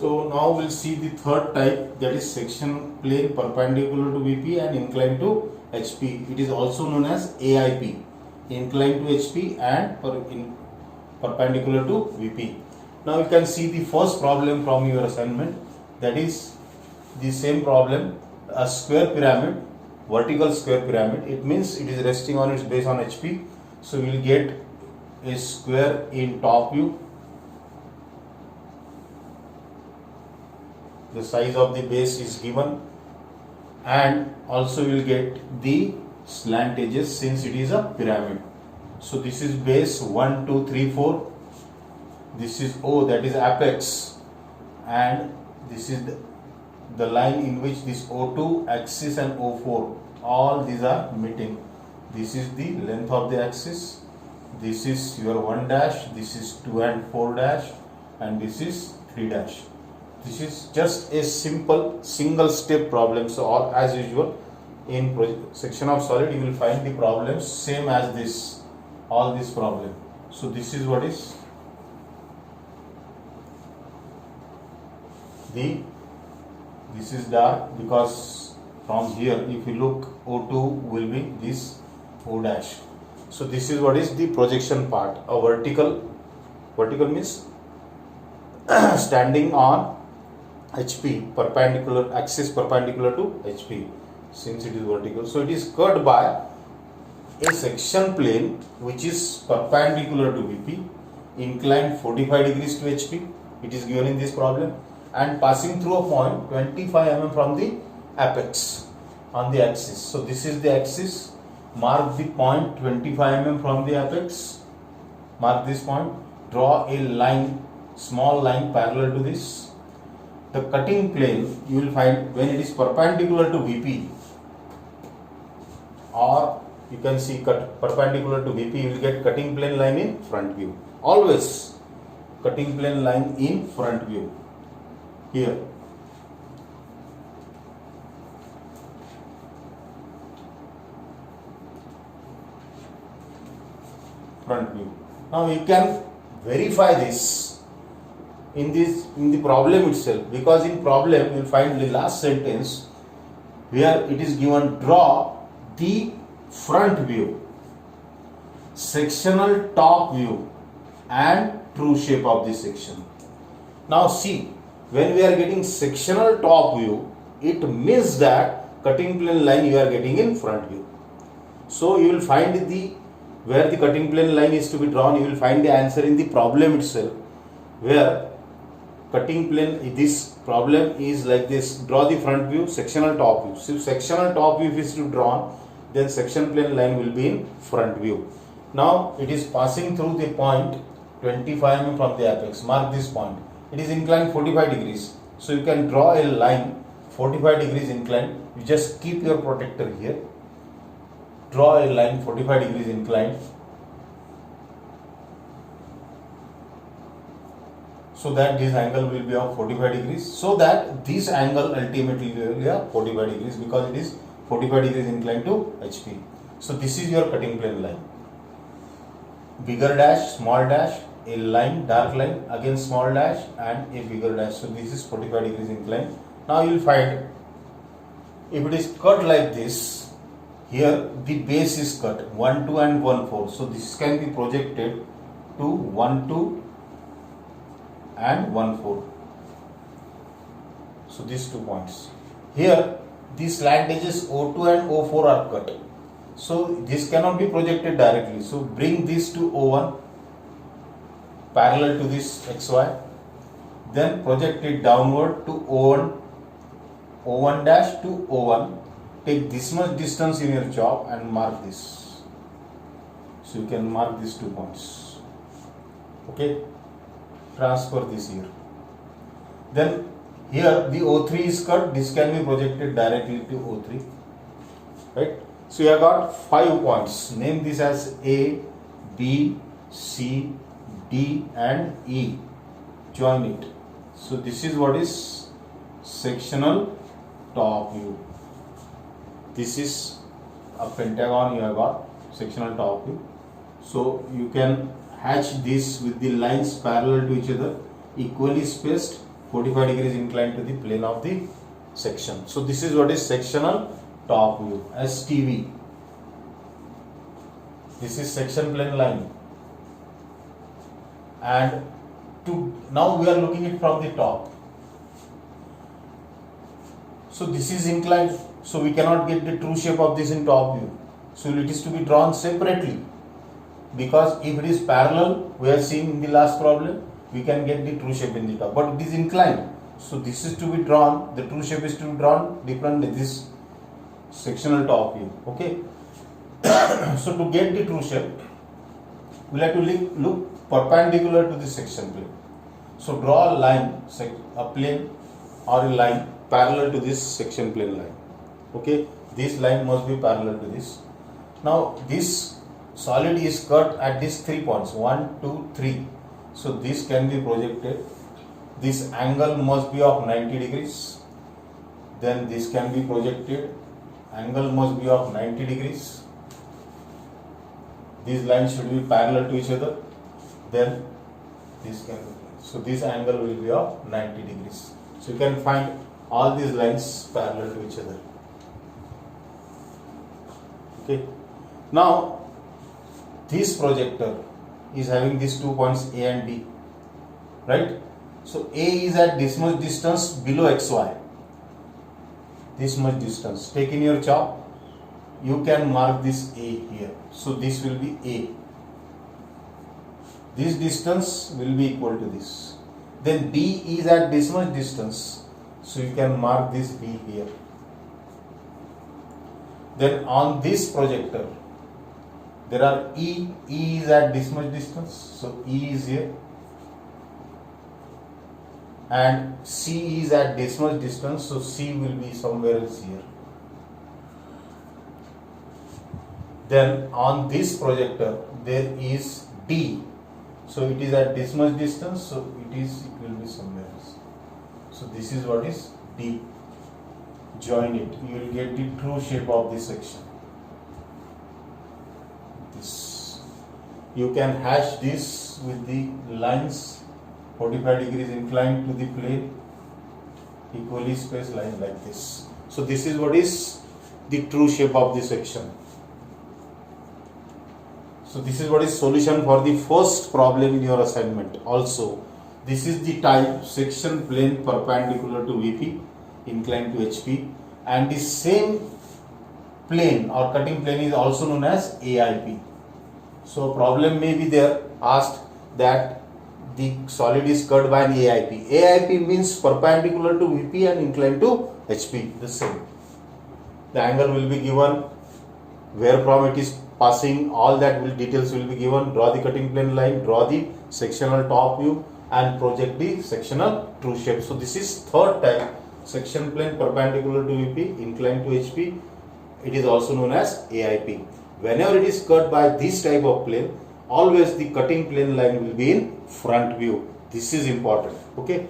So now we'll see the third type, that is section plane perpendicular to VP and inclined to HP. It is also known as AIP, inclined to HP and perpendicular to VP. Now you can see the first problem from your assignment, that is the same problem, a square pyramid, vertical square pyramid. It means it is resting on its base on HP. So we will get a square in top view. The size of the base is given, and also we will get the slant edges since it is a pyramid. So this is base 1, 2, 3, 4. This is O, that is apex, and this is the line in which this O2 axis and O4, all these are meeting. This is the length of the axis. This is your 1 dash, this is 2 and 4 dash, and this is 3 dash. This is just a simple single step problem. So all as usual in section of solid you will find the problems same as this, all this problem. So this is what is this is dark because from here if you look O2 will be this O dash. So this is what is the projection part. A vertical means standing on HP, perpendicular axis perpendicular to HP, since it is vertical. So it is cut by a section plane which is perpendicular to VP, inclined 45 degrees to HP. It is given in this problem, and passing through a point 25 mm from the apex on the axis. So this is the axis. Mark the point 25 mm from the apex. Mark this point. Draw a line, small line parallel to this. The cutting plane you will find when it is perpendicular to VP, or you can see perpendicular to VP, you will get cutting plane line in front view. Always cutting plane line in front view. Here front view. Now you can verify this in the problem itself, because in problem you will find the last sentence where it is given, draw the front view, sectional top view and true shape of the section. Now see, when we are getting sectional top view, it means that cutting plane line you are getting in front view. So you will find where the cutting plane line is to be drawn, you will find the answer in the problem itself, where cutting plane, this problem is like this: draw the front view, sectional top view. So if sectional top view is to be drawn, then section plane line will be in front view. Now it is passing through the point 25 mm from the apex. Mark this point. It is inclined 45 degrees. So you can draw a line 45 degrees inclined. You just keep your protector here. Draw a line 45 degrees inclined, so that this angle will be of 45 degrees, so that this angle ultimately will be of 45 degrees, because it is 45 degrees inclined to HP. So this is your cutting plane line. Bigger dash, small dash, a line, dark line, again small dash and a bigger dash. So this is 45 degrees inclined. Now you will find, if it is cut like this, here the base is cut 1, 2 and 1, 4. So this can be projected to 1, 2 and 1, 4. So these 2 points. Here these slant edges O2 and O4 are cut. So this cannot be projected directly. So bring this to O1 parallel to this XY. Then project it downward to O1, O1 dash to O1. Take this much distance in your chalk and mark this. So you can mark these 2 points. Okay. Transfer this here. Then here the O3 is cut. This can be projected directly to O3. Right. So you have got 5 points. Name this as A, B, C, D and E. Join it. So this is what is sectional top view. This is a pentagon you have got, sectional top view. So you can hatch this with the lines parallel to each other, equally spaced, 45 degrees inclined to the plane of the section. So this is what is sectional top view, STV. This is section plane line, and now we are looking it from the top. So this is inclined, so we cannot get the true shape of this in top view. So it is to be drawn separately, because if it is parallel, we are seeing in the last problem, we can get the true shape in the top, but it is inclined. So this is to be drawn, the true shape is to be drawn differently, this sectional top view. Okay. So to get the true shape, we will have to look perpendicular to the section plane. So draw a line, a plane or a line parallel to this section plane line. Okay, this line must be parallel to this. Now this solid is cut at these 3 points, 1, 2, 3. So this can be projected. This angle must be of 90 degrees. Then this can be projected. Angle must be of 90 degrees. These lines should be parallel to each other. Then this can be. So this angle will be of 90 degrees. So you can find all these lines parallel to each other. Okay. Now this projector is having these 2 points A and B, right? So A is at this much distance below XY, this much distance. Take in your chalk, you can mark this A here. So this will be A. This distance will be equal to this. Then B is at this much distance, so you can mark this B here. Then on this projector, there are E is at this much distance, so E is here, and C is at this much distance, so C will be somewhere else here. Then on this projector there is D, so it is at this much distance, so it will be somewhere else. So this is what is D. Join it, you will get the true shape of this section. This, you can hash this with the lines 45 degrees inclined to the plane, equally spaced line like this. So this is what is the true shape of the section. So this is what is solution for the first problem in your assignment. Also, this is the type section plane perpendicular to VP, inclined to HP, and the same plane or cutting plane is also known as AIP. So problem may be there asked that the solid is cut by an AIP. AIP means perpendicular to VP and inclined to HP, the same. The angle will be given, where from it is passing, all that details will be given. Draw the cutting plane line, draw the sectional top view, and project the sectional true shape. So this is third type, section plane perpendicular to VP, inclined to HP. It is also known as AIP. Whenever it is cut by this type of plane, always the cutting plane line will be in front view. This is important. Okay.